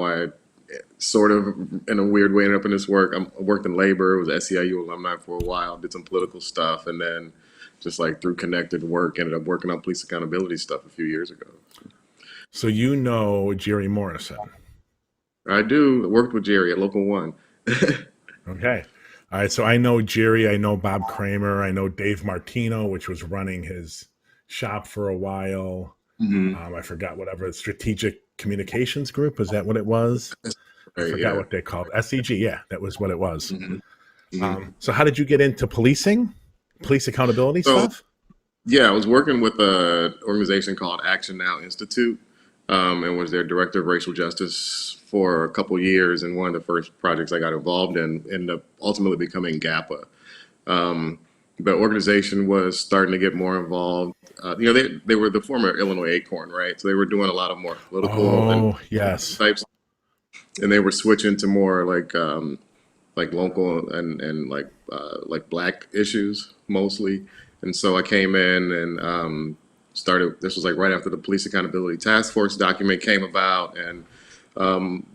I sort of, in a weird way, ended up in this work. I worked in labor, was an SEIU alumni for a while, did some political stuff, and then just like through connected work, ended up working on police accountability stuff a few years ago. So you know Jerry Morrison. I do worked with Jerry at Local One. Okay. All right. So I know Jerry. I know Bob Kramer. I know Dave Martino, which was running his shop for a while. Hmm. I forgot whatever strategic communications group. Was that what it was? I Right, forgot yeah. what they called SEG. Yeah, that was what it was. Hmm. Hmm. So how did you get into policing, police accountability So stuff? yeah, I was working with an organization called Action Now Institute, and was their director of racial justice for a couple years. And one of the first projects I got involved in ended up ultimately becoming GAPA. Um, the organization was starting to get more involved. They were the former Illinois Acorn, right? So they were doing a lot of more political and Oh, yes. types, and they were switching to more like local and like black issues mostly. And so I came in and started. This was like right after the Police Accountability Task Force document came about, and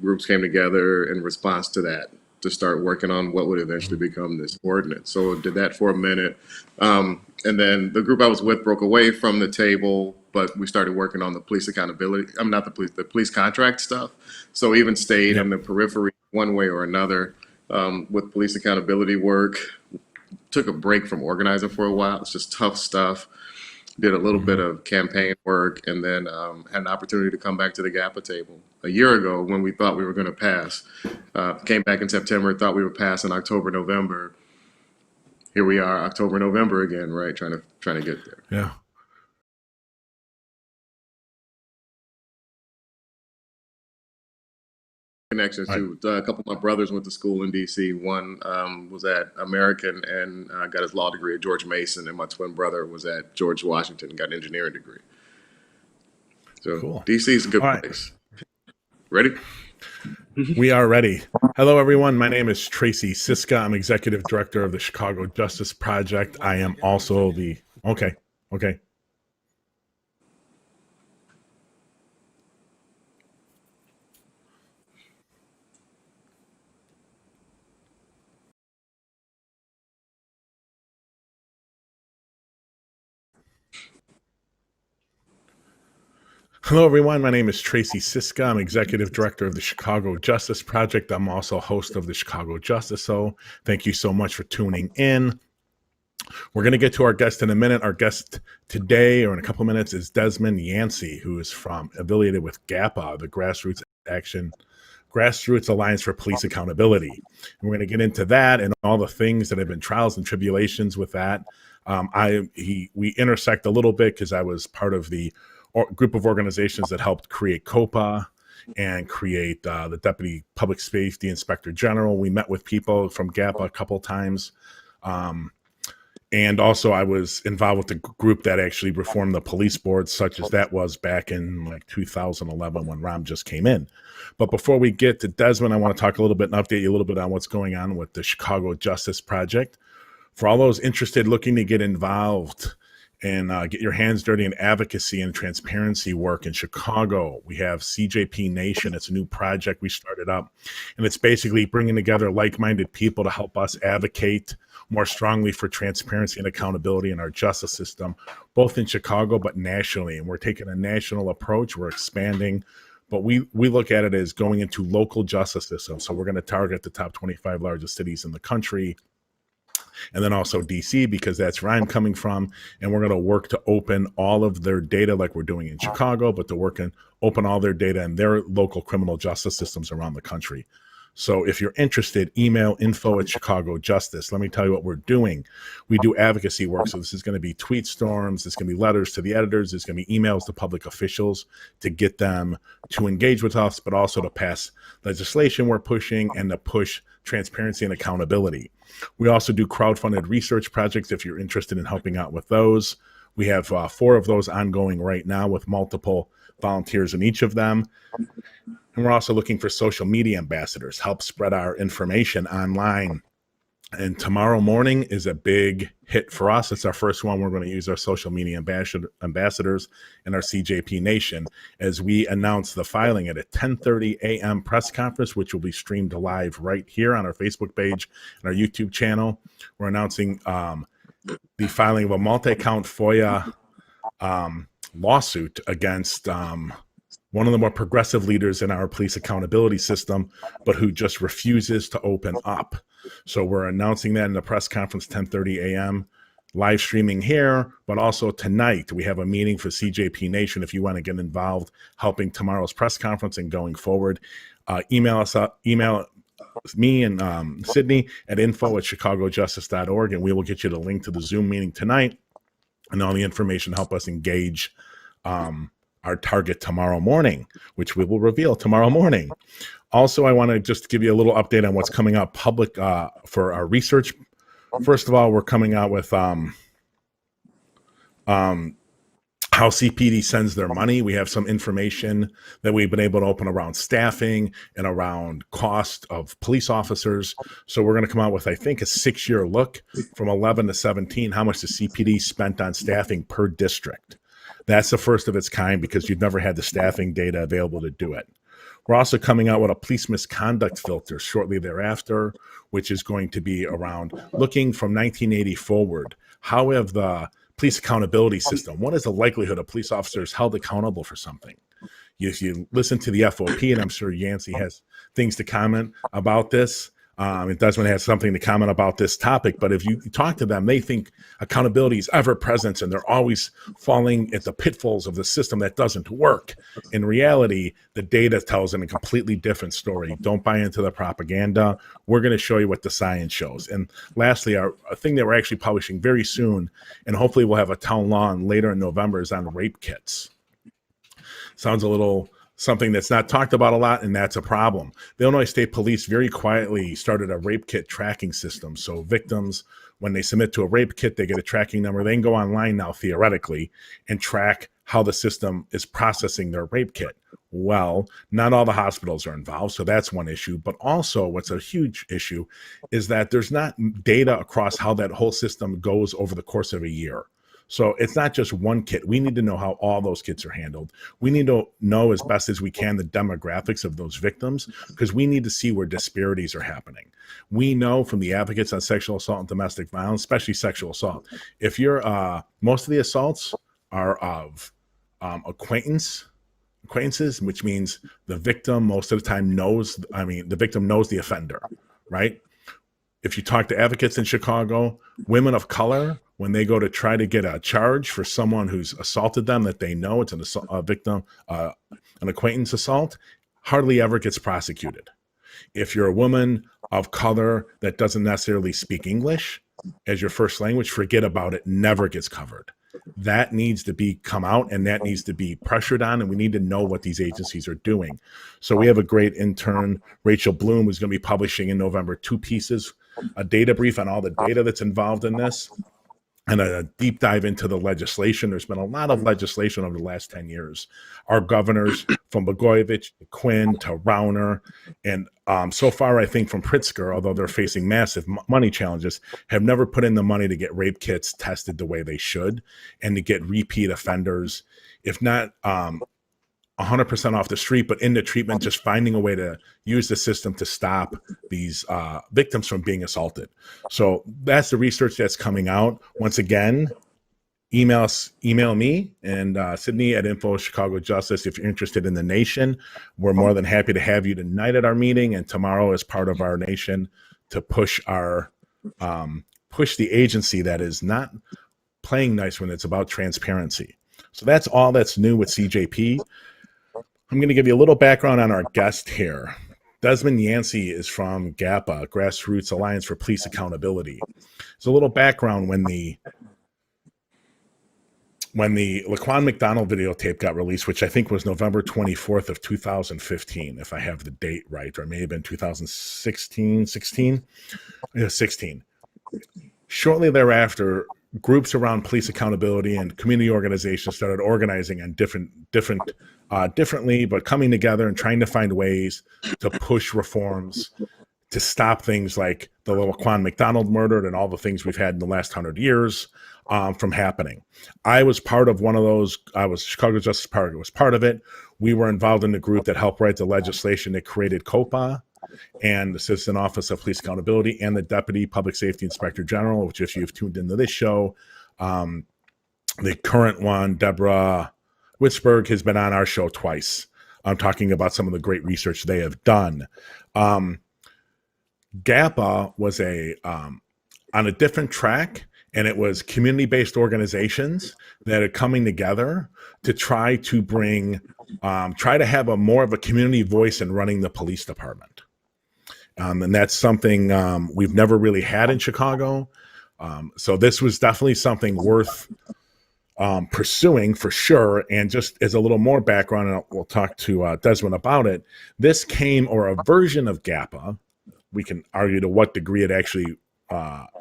groups came together in response to that to start working on what would eventually become this ordinance. So did that for a minute, and then the group I was with broke away from the table, but we started working on the police accountability. I'm not the police contract stuff. So even stayed in Yep. the periphery one way or another with police accountability work. Took a break from organizing for a while. It's just tough stuff. Did a little bit Mhm. of campaign work, and then had an opportunity to come back to the GAPA table a year ago when we thought we were going to pass. Came back in September, thought we would pass in October, November. Here we are, October, November again, right? Trying to get there. Yeah. Connections All right. to a couple of my brothers went to school in DC. One was at American and got his law degree at George Mason, and my twin brother was at George Washington and got an engineering degree. So Cool. DC is a good All right. place. Ready? We are ready. Hello, everyone. My name is Tracy Siska. I'm executive director of the Chicago Justice Project. I am also the. Okay. Okay. Hello, everyone. My name is Tracy Siska. I'm executive director of the Chicago Justice Project. I'm also host of the Chicago Justice Show. Thank you so much for tuning in. We're going to get to our guest in a minute. Our guest today, or in a couple of minutes, is Desmond Yancey, who is affiliated with GAPA, the Grassroots Alliance for Police Accountability. And we're going to get into that and all the things that have been trials and tribulations with that. We intersect a little bit because I was part of the group of organizations that helped create COPA and create the Deputy Public Safety Inspector General. We met with people from GAPA a couple times. And also, I was involved with the group that actually reformed the police board, such as that was back in like 2011 when Ram just came in. But before we get to Desmond, I want to talk a little bit and update you a little bit on what's going on with the Chicago Justice Project. For all those interested looking to get involved and get your hands dirty in advocacy and transparency work in Chicago, we have CJP Nation. It's a new project we started up, and it's basically bringing together like-minded people to help us advocate more strongly for transparency and accountability in our justice system, both in Chicago but nationally. And we're taking a national approach. We're expanding, but we look at it as going into local justice systems. So we're going to target the top 25 largest cities in the country, and then also DC, because that's where I'm coming from. And we're going to work to open all of their data like we're doing in Chicago, but to work and open all their data in their local criminal justice systems around the country. So if you're interested, email info@Chicago Justice. Let me tell you what we're doing. We do advocacy work. So this is going to be tweet storms. There's going to be letters to the editors. There's going to be emails to public officials to get them to engage with us, but also to pass legislation we're pushing and to push transparency and accountability. We also do crowdfunded research projects if you're interested in helping out with those. We have 4 of those ongoing right now with multiple volunteers in each of them. And we're also looking for social media ambassadors, help spread our information online And tomorrow morning is a big hit for us. It's our first one. We're going to use our social media ambassadors and our CJP Nation as we announce the filing at a 10:30 a.m. press conference, which will be streamed live right here on our Facebook page and our YouTube channel. We're announcing the filing of a multi-count FOIA lawsuit against one of the more progressive leaders in our police accountability system, but who just refuses to open up. So we're announcing that in the press conference, 10:30 a.m., live streaming here, but also tonight we have a meeting for CJP Nation. If you want to get involved helping tomorrow's press conference and going forward, email me and Sydney at info@chicagojustice.org, and we will get you the link to the Zoom meeting tonight and all the information to help us engage our target tomorrow morning, which we will reveal tomorrow morning. Also, I want to just give you a little update on what's coming out public for our research. First of all, we're coming out with how CPD sends their money. We have some information that we've been able to open around staffing and around cost of police officers. So we're going to come out with, I think, a 6-year look from 11 to 17, how much the CPD spent on staffing per district. That's the first of its kind because you've never had the staffing data available to do it. We're also coming out with a police misconduct filter shortly thereafter, which is going to be around looking from 1980 forward. How have the police accountability system, what is the likelihood of police officers held accountable for something? If you listen to the FOP, and I'm sure Yancey has things to comment about this, Desmond has something to comment about this topic, but if you talk to them, they think accountability is ever present and they're always falling at the pitfalls of the system that doesn't work. In reality, the data tells a completely different story. Don't buy into the propaganda. We're going to show you what the science shows. And lastly, a thing that we're actually publishing very soon, and hopefully we'll have a town law later in November, is on rape kits. Sounds a little something that's not talked about a lot, and that's a problem. The Illinois State Police very quietly started a rape kit tracking system. So victims, when they submit to a rape kit, they get a tracking number. They can go online now, theoretically, and track how the system is processing their rape kit. Well, not all the hospitals are involved, so that's one issue. But also, what's a huge issue is that there's not data across how that whole system goes over the course of a year. So it's not just one kit. We need to know how all those kits are handled. We need to know as best as we can the demographics of those victims because we need to see where disparities are happening. We know from the advocates on sexual assault and domestic violence, especially sexual assault, if you're most of the assaults are of acquaintances, which means the victim most of the time the victim knows the offender, right? If you talk to advocates in Chicago, women of color, when they go to try to get a charge for someone who's assaulted them that they know it's a victim, an acquaintance assault, hardly ever gets prosecuted. If you're a woman of color that doesn't necessarily speak English as your first language, forget about it, never gets covered. That needs to come out and that needs to be pressured on, and we need to know what these agencies are doing. So we have a great intern, Rachel Bloom, who's going to be publishing in November 2 pieces, a data brief on all the data that's involved in this, and a deep dive into the legislation. There's been a lot of legislation over the last 10 years. Our governors, from Blagojevich to Quinn to Rauner, and so far, I think from Pritzker, although they're facing massive money challenges, have never put in the money to get rape kits tested the way they should and to get repeat offenders, if not 100% off the street, but into treatment, just finding a way to use the system to stop these victims from being assaulted. So that's the research that's coming out. Once again, email me and Sydney at Info Chicago Justice if you're interested in the Nation. We're more than happy to have you tonight at our meeting and tomorrow as part of our Nation to push the agency that is not playing nice when it's about transparency. So that's all that's new with CJP. I'm going to give you a little background on our guest here. Desmond Yancey is from GAPA, Grassroots Alliance for Police Accountability. So a little background: when the Laquan McDonald videotape got released, which I think was November 24th of 2015, if I have the date right, or it may have been 2016, 16. Shortly thereafter, groups around police accountability and community organizations started organizing on differently, but coming together and trying to find ways to push reforms to stop things like the Laquan McDonald murder and all the things we've had in the last 100 years from happening. I was part of one of those. I was Chicago Justice Party was part of it. We were involved in the group that helped write the legislation that created COPA and the Citizen Office of Police Accountability and the Deputy Public Safety Inspector General, which if you've tuned into this show, the current one, Deborah Witzberg, has been on our show twice. I'm talking about some of the great research they have done. GAPA was on a different track, and it was community-based organizations that are coming together to try to try to have more of a community voice in running the police department. And that's something we've never really had in Chicago. So this was definitely something worth pursuing for sure. And just as a little more background, and we'll talk to Desmond about it, this came, or a version of GAPA, we can argue to what degree it actually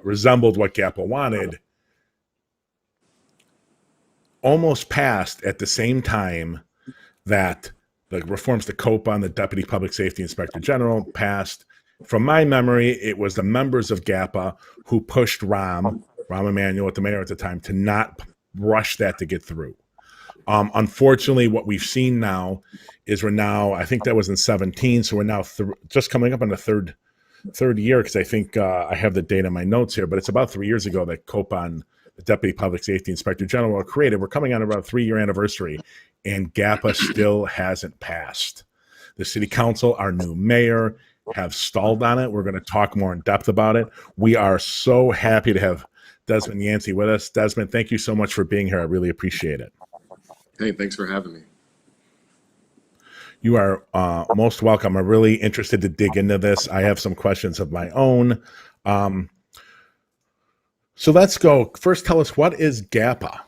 resembled what GAPA wanted, almost passed at the same time that the reforms to COPA and the Deputy Public Safety Inspector General passed. From my memory, it was the members of GAPA who pushed Rahm Emanuel, the mayor at the time, to not rush that to get through. Unfortunately, what we've seen now is we're now, I think that was in 17, so we're now just coming up on the third year, because I think I have the date in my notes here, but it's about 3 years ago that COPA and the Deputy Public Safety Inspector General were created. We're coming on about a 3-year anniversary, and GAPA still hasn't passed. The city council, our new mayor, have stalled on it. We're going to talk more in depth about it. We are so happy to have Desmond Yancey with us. Desmond, thank you so much for being here. I really appreciate it. Hey, thanks for having me. You are most welcome. I'm really interested to dig into this. I have some questions of my own. So let's go. First, tell us, what is GAPA?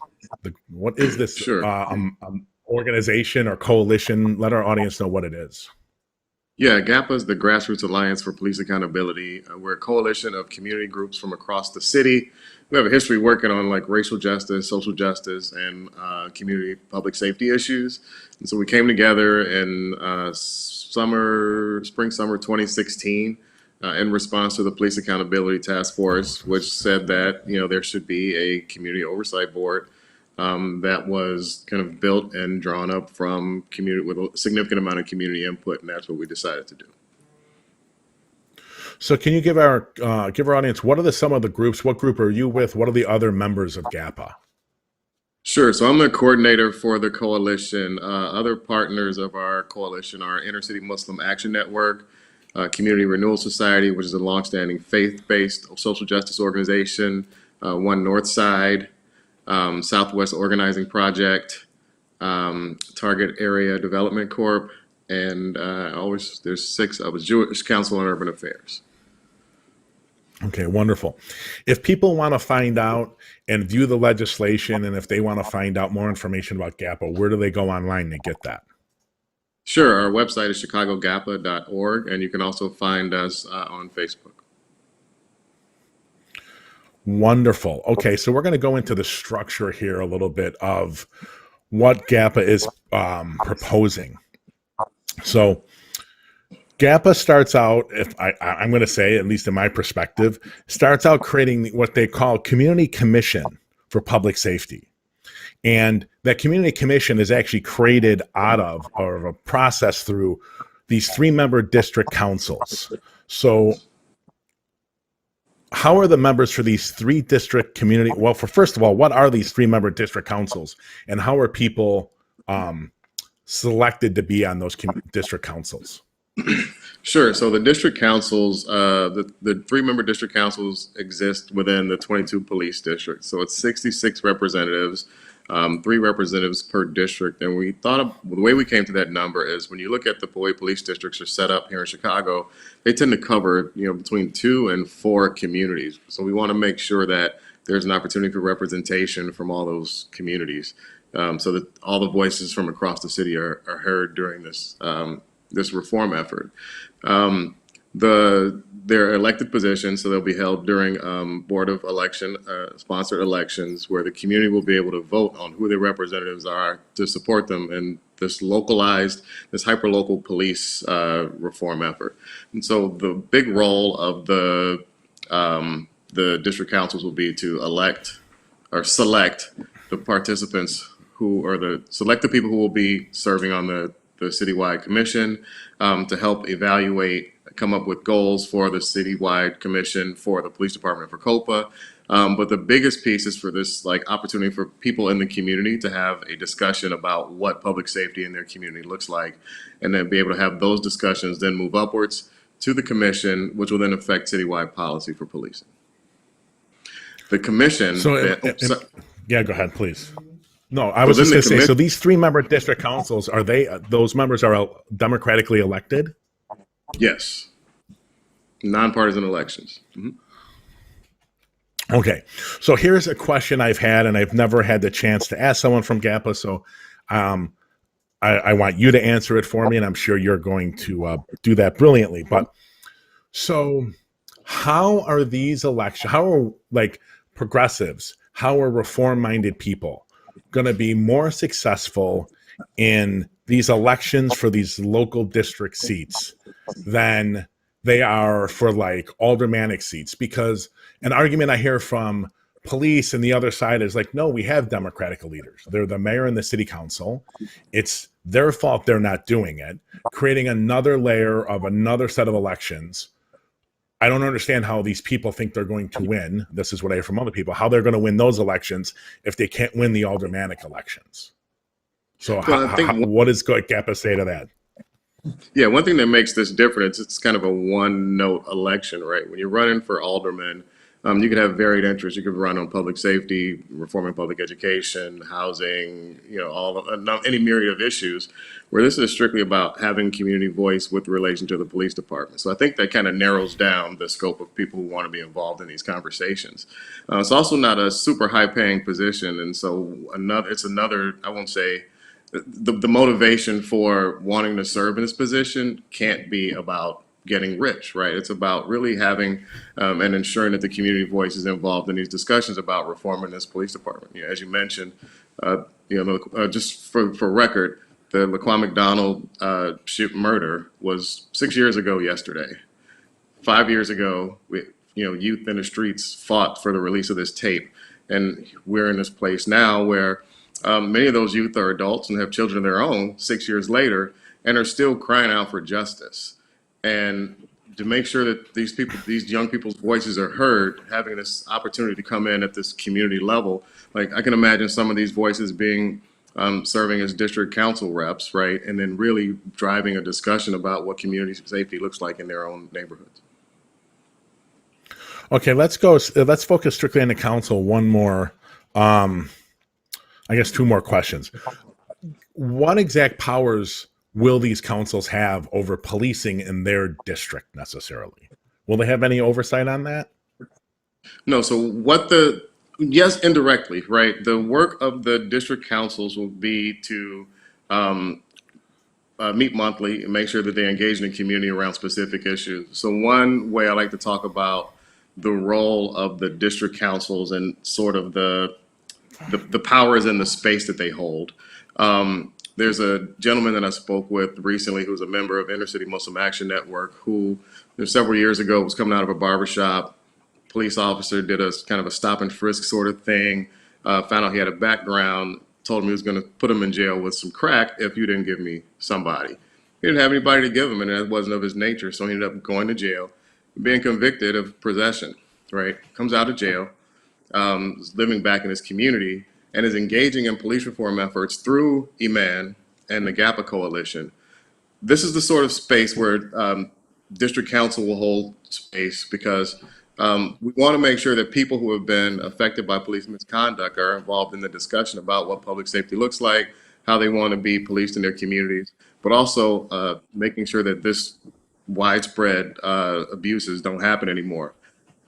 What is this Sure. Organization or coalition? Let our audience know what it is. Yeah, GAPA is the Grassroots Alliance for Police Accountability. We're a coalition of community groups from across the city. We have a history working on like racial justice, social justice, and community public safety issues. And so we came together in spring, summer 2016 in response to the Police Accountability Task Force, which said that there should be a community oversight board that was kind of built and drawn up from community with a significant amount of community input, and that's what we decided to do. So can you give our audience, what are some of the groups? What group are you with? What are the other members of GAPA? Sure. So I'm the coordinator for the coalition. Other partners of our coalition are Inner City Muslim Action Network, Community Renewal Society, which is a longstanding faith-based social justice organization, One North Side, Southwest Organizing Project, Target Area Development Corp, and there's 6 of us, Jewish Council on Urban Affairs. Okay, wonderful. If people want to find out and view the legislation, and if they want to find out more information about GAPA, where do they go online to get that? Sure. Our website is chicagogapa.org, and you can also find us on Facebook. Wonderful. Okay, so we're going to go into the structure here a little bit of what GAPA is proposing. So GAPA starts out, if I'm going to say, at least in my perspective, starts out creating what they call Community Commission for Public Safety. And that Community Commission is actually created out of, or a process through, these 3-member district councils. So how are the members for these 3 district community? Well, first of all, what are these 3-member district councils, and how are people selected to be on those district councils? Sure. So the district councils, the 3-member district councils exist within the 22 police districts. So it's 66 representatives, 3 representatives per district. And we thought the way we came to that number is when you look at the way police districts are set up here in Chicago, they tend to cover, between 2 and 4 communities. So we want to make sure that there's an opportunity for representation from all those communities, so that all the voices from across the city are heard during this reform effort. They're elected positions, so they'll be held during Board of Election sponsored elections, where the community will be able to vote on who their representatives are to support them in this hyper-local police reform effort. And so the big role of the The district councils will be to elect or select the participants who are select the people who will be serving on the citywide commission, to help evaluate, come up with goals for the citywide commission for the police department for COPA. But the biggest piece is for this like opportunity for people in the community to have a discussion about what public safety in their community looks like, and then be able to have those discussions then move upwards to the commission, which will then affect citywide policy for policing. The commission. Yeah, go ahead, please. No, I So was then just the going to say, so commission, these 3-member district councils, are they, those members are democratically elected? yes, nonpartisan elections. Okay, so here's a question I've had, and I've never had the chance to ask someone from GAPA, so um, I want you to answer it for me, and I'm sure you're going to do that brilliantly. But so how are these elections, how are like progressives, how are reform-minded people going to be more successful in these elections for these local district seats than they are for like aldermanic seats? Because an argument I hear from police and the other side is like, no, we have democratic leaders. They're the mayor and the city council. It's their fault they're not doing it, creating another layer of another set of elections. I don't understand how these people think they're going to win. This is what I hear from other people, how they're going to win those elections if they can't win the aldermanic elections. So Well, I think what does GAPA say to that? yeah, one thing that makes this different, it's kind of a one-note election, right? When you're running for alderman, you could have varied interests. You could run on public safety, reforming public education, housing, any myriad of issues. Where this is strictly about having community voice with relation to the police department. So I think that kind of narrows down the scope of people who want to be involved in these conversations. It's also not a super high-paying position, and so it's another. I won't say the motivation for wanting to serve in this position can't be about getting rich, right? It's about really having and ensuring that the community voice is involved in these discussions about reforming this police department. As you mentioned, just for record, the Laquan McDonald murder was 6 years ago yesterday. 5 years ago, youth in the streets fought for the release of this tape, and we're in this place now where many of those youth are adults and have children of their own 6 years later and are still crying out for justice. And to make sure that these young people's voices are heard, having this opportunity to come in at this community level, like I can imagine some of these voices being serving as district council reps, right? And then really driving a discussion about what community safety looks like in their own neighborhoods. Okay, let's focus strictly on the council. One more, I guess 2 more questions. What exact powers will these councils have over policing in their district necessarily? Will they have any oversight on that? No, so yes, indirectly, right? The work of the district councils will be to meet monthly and make sure that they engage in the community around specific issues. So one way I like to talk about the role of the district councils and sort of the powers and the space that they hold. There's a gentleman that I spoke with recently who's a member of Inner City Muslim Action Network who several years ago was coming out of a barbershop. Police officer did a kind of a stop and frisk sort of thing, found out he had a background, told him he was going to put him in jail with some crack if you didn't give me somebody. He didn't have anybody to give him, and that wasn't of his nature, so he ended up going to jail, being convicted of possession, right? Comes out of jail, is living back in his community, and is engaging in police reform efforts through EMAN and the GAPA Coalition. This is the sort of space where district council will hold space because we want to make sure that people who have been affected by police misconduct are involved in the discussion about what public safety looks like, how they want to be policed in their communities, but also making sure that this widespread abuses don't happen anymore.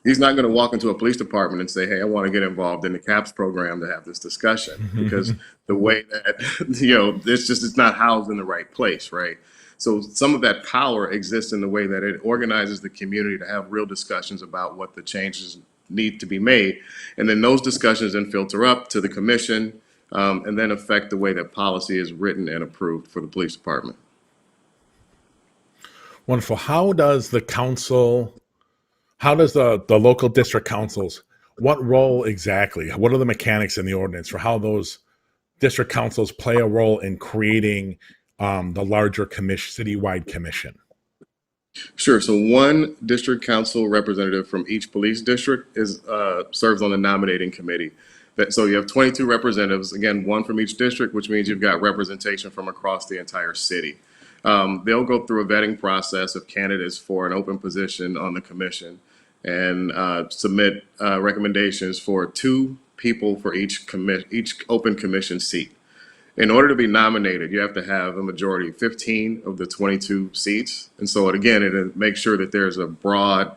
He's not going to walk into a police department and say, hey, I want to get involved in the CAPS program to have this discussion, because the way that, it's not housed in the right place, right? So some of that power exists in the way that it organizes the community to have real discussions about what the changes need to be made. And then those discussions then filter up to the commission and then affect the way that policy is written and approved for the police department. Wonderful. How does the council How does the local district councils, what role exactly? What are the mechanics in the ordinance for how those district councils play a role in creating the larger commission, citywide commission? Sure. So one district council representative from each police district is serves on the nominating committee. So you have 22 representatives, again, one from each district, which means you've got representation from across the entire city. They'll go through a vetting process of candidates for an open position on the commission and submit recommendations for two people for each open commission seat. In order to be nominated, you have to have a majority, 15 of the 22 seats. And so, again, it makes sure that there's a broad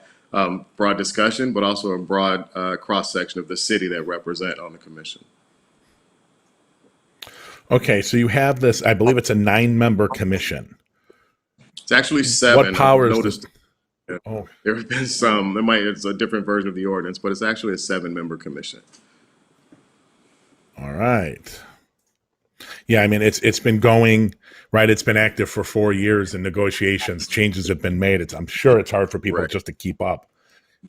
discussion, but also a broad cross section of the city that represent on the commission. Okay, so you have this, I believe it's a 9-member commission. It's actually 7. What powers Noticed oh, there have been some, it's a different version of the ordinance, but it's actually a 7-member commission. all right. Yeah, I mean it's been going, right. It's been active for 4 years in negotiations. Changes have been made. I'm sure it's hard for people Right. just to keep up.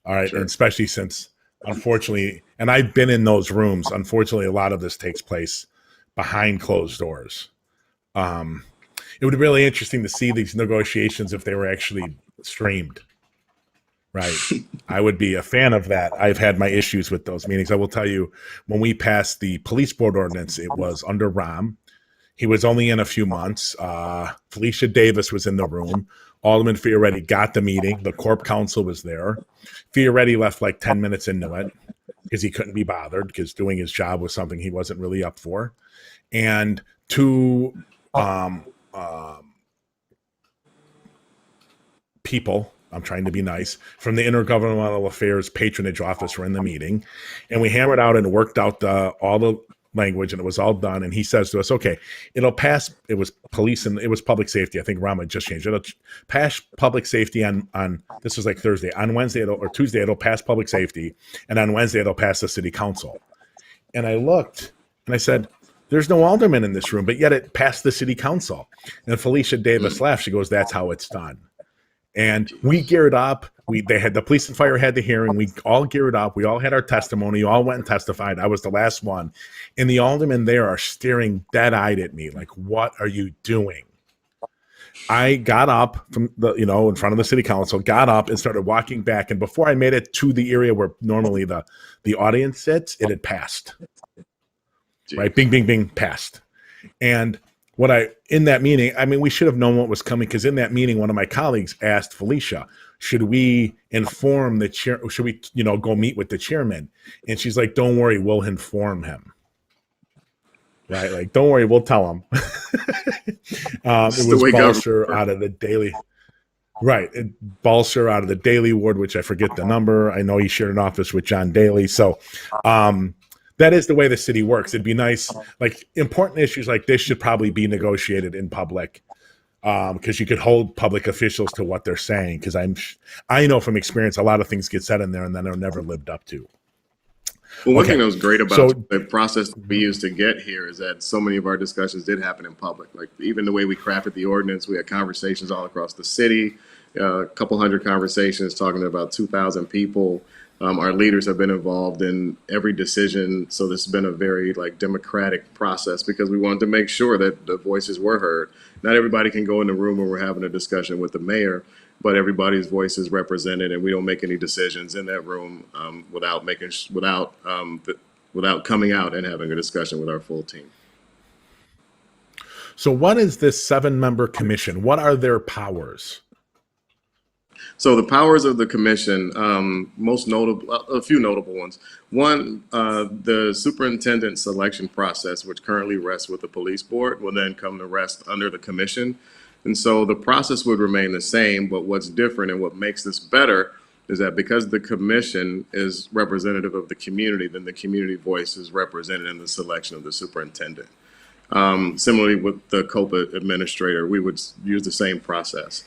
All right, Sure. and especially since, unfortunately, and I've been in those rooms. Unfortunately, a lot of this takes place behind closed doors. It would be really interesting to see these negotiations if they were actually streamed. Right. I would be a fan of that. I've had my issues with those meetings. I will tell you, when we passed the police board ordinance, it was under Rom. He was only in a few months. Felicia Davis was in the room. Alderman Fioretti got the meeting. The Corp Council was there. Fioretti left like 10 minutes into it because he couldn't be bothered because doing his job was something he wasn't really up for. And two people, I'm trying to be nice, from the Intergovernmental Affairs Patronage Office were in the meeting. And we hammered out and worked out all the language, and it was all done. And he says to us, okay, it'll pass. It was police and it was public safety. I think Rama just changed. It'll pass public safety on this was like Thursday. On Wednesday or Tuesday, it'll pass public safety. And on Wednesday, it'll pass the city council. And I looked and I said, there's no alderman in this room, but yet it passed the city council. And Felicia Davis laughed. She goes, that's how it's done. And we geared up. They had the police and fire had the hearing. We all geared up. We all had our testimony. We all went and testified. I was the last one. And the aldermen there are staring dead-eyed at me like, what are you doing? I got up from in front of the city council, got up and started walking back. And before I made it to the area where normally the audience sits, it had passed. Jeez. Right? Bing, bing, bing, passed. And in that meeting, I mean, we should have known what was coming because in that meeting, one of my colleagues asked Felicia, should we inform the chair? Should we, go meet with the chairman? And she's like, don't worry, we'll inform him. Right? Like, don't worry, we'll tell him. It was Balser out of the Daily. Right. Balser out of the Daily Ward, which I forget the number. I know he shared an office with John Daly. So, that is the way the city works. It'd be nice, like important issues like this should probably be negotiated in public because you could hold public officials to what they're saying. Because I know from experience, a lot of things get said in there and then they're never lived up to. Well, one thing that was great about the process we used to get here is that so many of our discussions did happen in public. Like even the way we crafted the ordinance, we had conversations all across the city, a couple hundred conversations talking to about 2,000 people. Our leaders have been involved in every decision. So this has been a very democratic process because we wanted to make sure that the voices were heard. Not everybody can go in the room when we're having a discussion with the mayor, but everybody's voice is represented and we don't make any decisions in that room without coming out and having a discussion with our full team. So what is this 7-member commission? What are their powers? So the powers of the commission, a few notable ones. One, the superintendent selection process, which currently rests with the police board, will then come to rest under the commission. And so the process would remain the same, but what's different and what makes this better is that because the commission is representative of the community, then the community voice is represented in the selection of the superintendent. Similarly with the COPA administrator, we would use the same process.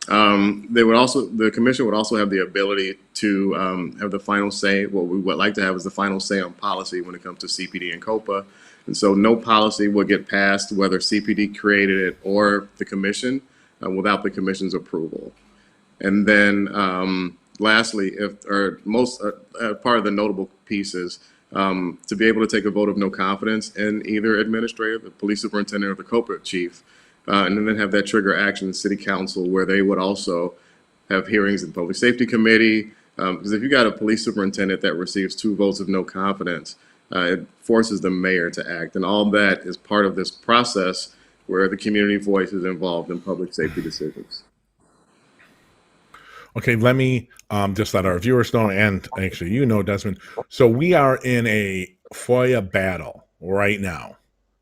The commission would also have the ability to have the final say. What we would like to have is the final say on policy when it comes to CPD and COPA. And so no policy would get passed, whether CPD created it or the commission, without the commission's approval. And then lastly, if or most part of the notable pieces, to be able to take a vote of no confidence in either administrator, the police superintendent, or the corporate chief, and then have that trigger action in city council where they would also have hearings in public safety committee. Because if you got a police superintendent that receives 2 votes of no confidence, it forces the mayor to act, and all that is part of this process where the community voice is involved in public safety decisions. Okay, let me just let our viewers know, and actually, Desmond. So we are in a FOIA battle right now,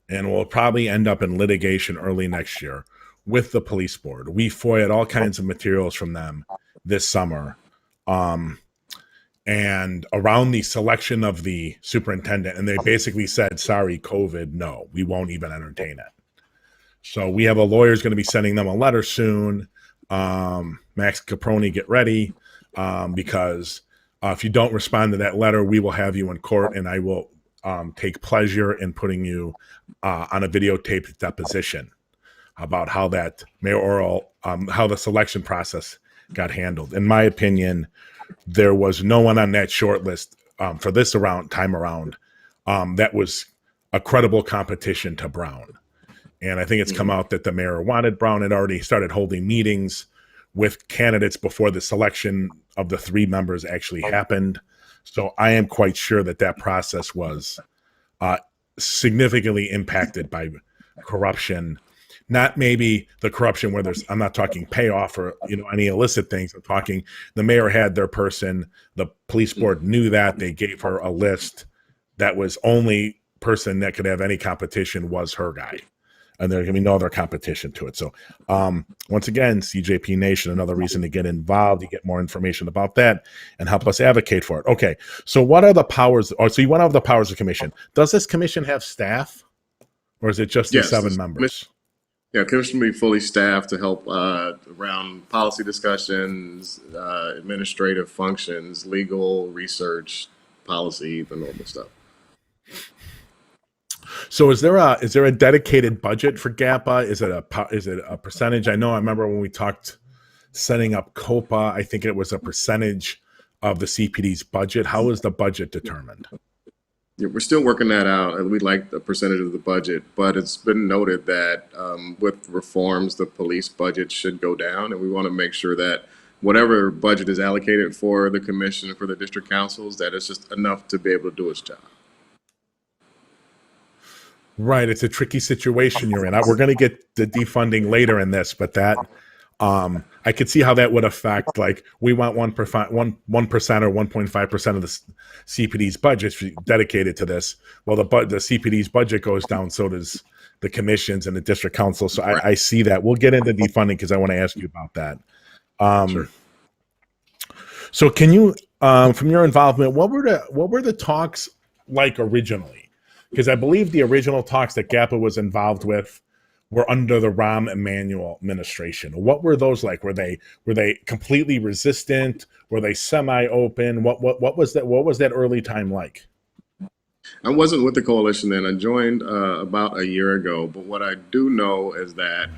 and we'll probably end up in litigation early next year with the police board. We FOIA'd all kinds of materials from them this summer. And around the selection of the superintendent, and they basically said, sorry, COVID, no, we won't even entertain it. So we have a lawyer's going to be sending them a letter soon. Max Caproni, get ready, because if you don't respond to that letter, we will have you in court, and I will take pleasure in putting you on a videotaped deposition about how that mayoral, how the selection process got handled. In my opinion, there was no one on that short list for this time around that was a credible competition to Brown. And I think it's come out that the mayor wanted Brown, had already started holding meetings with candidates before the selection of the 3 members actually happened. So I am quite sure that process was significantly impacted by corruption. Not maybe the corruption where I'm not talking payoff or any illicit things. I'm talking the mayor had their person, the police board knew that, they gave her a list that was only person that could have any competition was her guy. And there's going to be no other competition to it. So once again, CJP Nation, another reason to get involved, you get more information about that and help us advocate for it. Okay, so what are the powers? So you want to have the powers of commission. Does this commission have staff, or is it just the 7 members? Yeah, commission will be fully staffed to help around policy discussions, administrative functions, legal, research, policy, the normal stuff. So is there a dedicated budget for GAPA? Is it a percentage? I remember when we talked setting up COPA, I think it was a percentage of the CPD's budget. How is the budget determined? Yeah, we're still working that out. We'd like the percentage of the budget, but it's been noted that with reforms, the police budget should go down, and we want to make sure that whatever budget is allocated for the commission, for the district councils, that it's just enough to be able to do its job. Right. It's a tricky situation you're in. We're going to get the defunding later in this, but that I could see how that would affect, like, we want 1% or 1.5% of the CPD's budget dedicated to this. Well, the CPD's budget goes down, so does the commissions and the district council. So I see that. We'll get into defunding because I want to ask you about that. Sure. So can you, from your involvement, what were the talks like originally? Because I believe the original talks that GAPA was involved with were under the Rahm Emanuel administration. What were those like? Were they completely resistant? Were they semi-open? What was that? What was that early time like? I wasn't with the coalition then. I joined about a year ago. But what I do know is that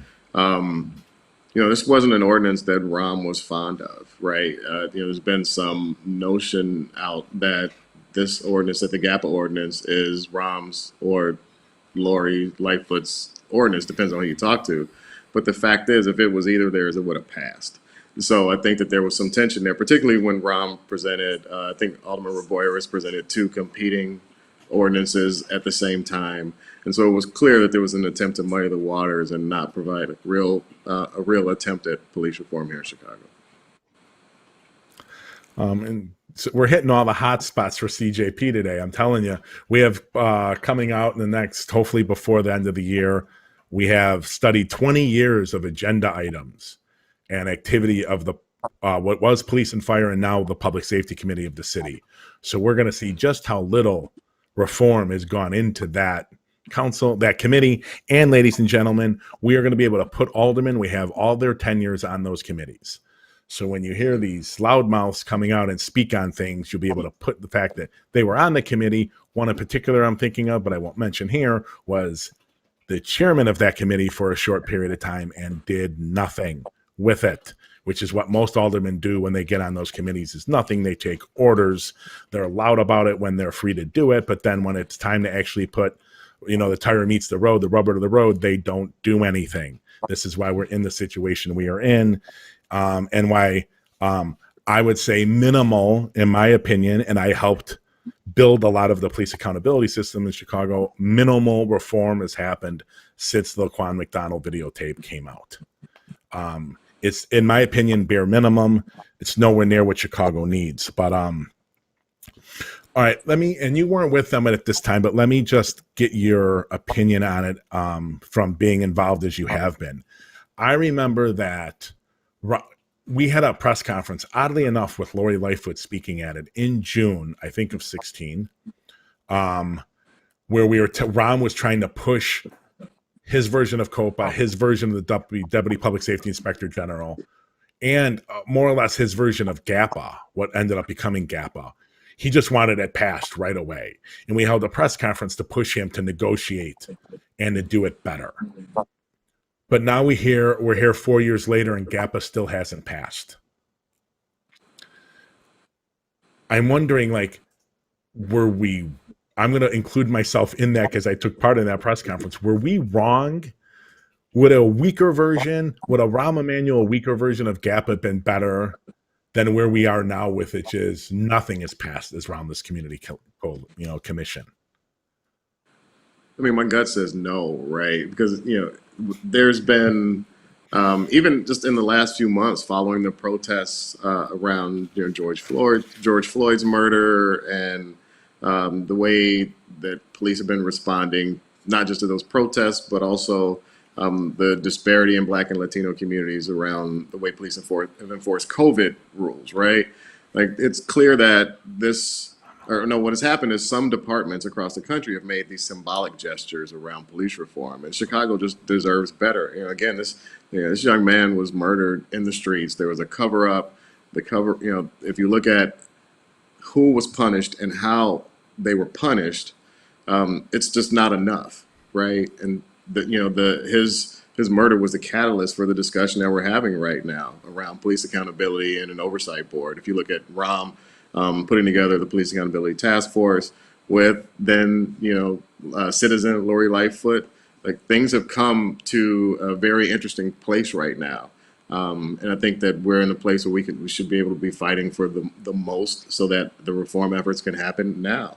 this wasn't an ordinance that Rahm was fond of, right? There's been some notion out that this ordinance, that the GAPA ordinance, is Rahm's or Lori Lightfoot's ordinance, depends on who you talk to. But the fact is, if it was either theirs, it would have passed. So I think that there was some tension there, particularly when Rahm presented, I think Alderman Raboyeris presented 2 competing ordinances at the same time. And so it was clear that there was an attempt to muddy the waters and not provide a real attempt at police reform here in Chicago. And so we're hitting all the hot spots for CJP today. I'm telling you, we have coming out in the next, hopefully before the end of the year, we have studied 20 years of agenda items and activity of the what was police and fire and now the public safety committee of the city. So we're going to see just how little reform has gone into that council, that committee. And ladies and gentlemen, we are going to be able to put aldermen. We have all their tenures on those committees. So when you hear these loudmouths coming out and speak on things, you'll be able to put the fact that they were on the committee. One in particular I'm thinking of, but I won't mention here, was the chairman of that committee for a short period of time and did nothing with it, which is what most aldermen do when they get on those committees, is nothing. They take orders. They're loud about it when they're free to do it. But then when it's time to actually put, the tire meets the road, the rubber to the road, they don't do anything. This is why we're in the situation we are in, and why I would say minimal, in my opinion, and I helped build a lot of the police accountability system in Chicago. Minimal reform has happened since the Laquan McDonald videotape came out. It's, in my opinion, bare minimum. It's nowhere near what Chicago needs. But all right, and you weren't with them at this time, but let me just get your opinion on it from being involved as you have been. I remember that we had a press conference, oddly enough, with Lori Lightfoot speaking at it in June, I think of 16, where we were Ron was trying to push his version of COPA, his version of the Deputy Public Safety Inspector General, and more or less his version of GAPA, what ended up becoming GAPA. He just wanted it passed right away. And we held a press conference to push him to negotiate and to do it better. But now we're here 4 years later and GAPA still hasn't passed. I'm wondering, I'm going to include myself in that because I took part in that press conference. Were we wrong? Would a Rahm Emanuel weaker version of GAPA have been better than where we are now with it is nothing is passed around this community commission? I mean, my gut says no, right? Because, there's been, even just in the last few months following the protests around George Floyd's murder, and the way that police have been responding, not just to those protests, but also the disparity in Black and Latino communities around the way police have enforced COVID rules, right? Like, it's clear that what has happened is some departments across the country have made these symbolic gestures around police reform, and Chicago just deserves better. Again, this young man was murdered in the streets. There was a cover-up. If you look at who was punished and how they were punished, it's just not enough, right? And his murder was the catalyst for the discussion that we're having right now around police accountability and an oversight board. If you look at Rahm putting together the Police Accountability Task Force with then, citizen Lori Lightfoot, like, things have come to a very interesting place right now. And I think that we're in a place where we should be able to be fighting for the most so that the reform efforts can happen now.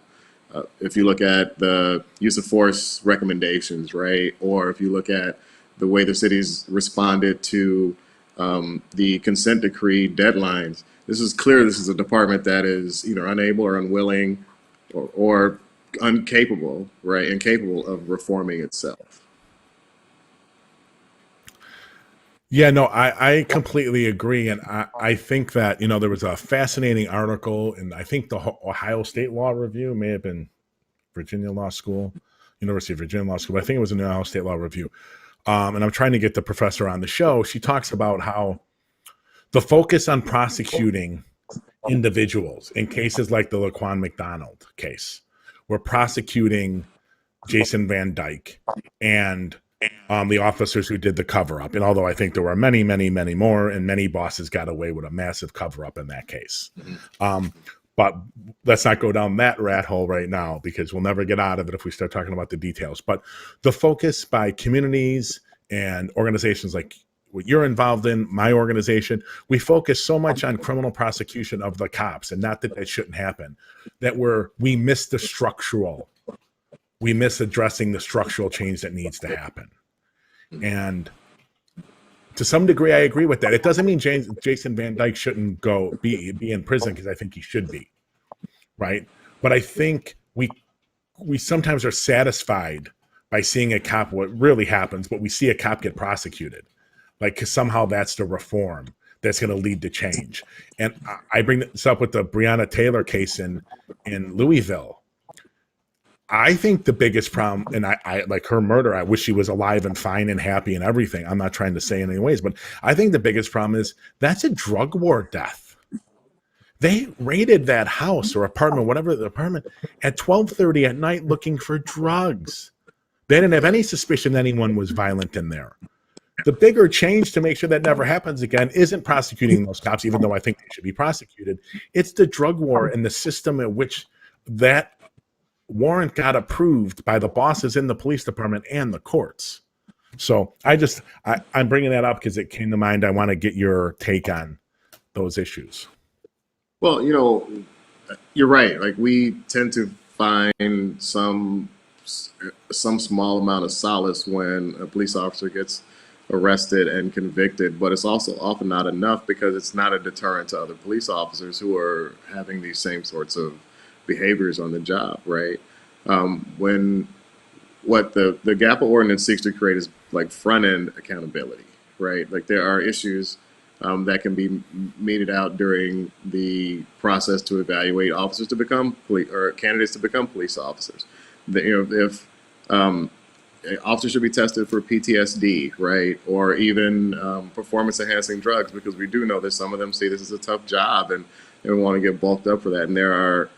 If you look at the use of force recommendations, right? Or if you look at the way the city's responded to the consent decree deadlines, this is a department that is either unable or unwilling or incapable of reforming itself. Yeah, no, I completely agree. And I think that, there was a fascinating article in, I think, the Ohio State Law Review, may have been Virginia Law School, University of Virginia Law School, but I think it was in the Ohio State Law Review. And I'm trying to get the professor on the show. She talks about how the focus on prosecuting individuals in cases like the Laquan McDonald case, we're prosecuting Jason Van Dyke and the officers who did the cover-up. And although I think there were many, many, many more, and many bosses got away with a massive cover-up in that case. But let's not go down that rat hole right now, because we'll never get out of it if we start talking about the details. But the focus by communities and organizations like what you're involved in, my organization, we focus so much on criminal prosecution of the cops, and not that that shouldn't happen, that we miss addressing the structural change that needs to happen. And to some degree, I agree with that. It doesn't mean Jason Van Dyke shouldn't be in prison, because I think he should be, right? But I think we sometimes are satisfied by seeing a cop, what really happens, but we see a cop get prosecuted. Like, 'cause somehow that's the reform that's going to lead to change. And I bring this up with the Breonna Taylor case in Louisville. I think the biggest problem, and I like her murder, I wish she was alive and fine and happy and everything. I'm not trying to say in any ways, but I think the biggest problem is that's a drug war death. They raided that house or apartment, whatever the apartment, at 12:30 at night looking for drugs. They didn't have any suspicion that anyone was violent in there. The bigger change to make sure that never happens again isn't prosecuting those cops, even though I think they should be prosecuted. It's the drug war and the system in which that warrant got approved by the bosses in the police department and the courts. So I'm bringing that up because it came to mind. I want to get your take on those issues. Well, you're right. Like we tend to find some small amount of solace when a police officer gets arrested and convicted, but it's also often not enough because it's not a deterrent to other police officers who are having these same sorts of behaviors on the job, right? When what the GAPA ordinance seeks to create is like front end accountability, right? Like there are issues that can be meted out during the process to evaluate officers to become police or candidates to become police officers. If officers should be tested for PTSD, right, or even performance enhancing drugs, because we do know that some of them see this as a tough job and want to get bulked up for that, and there are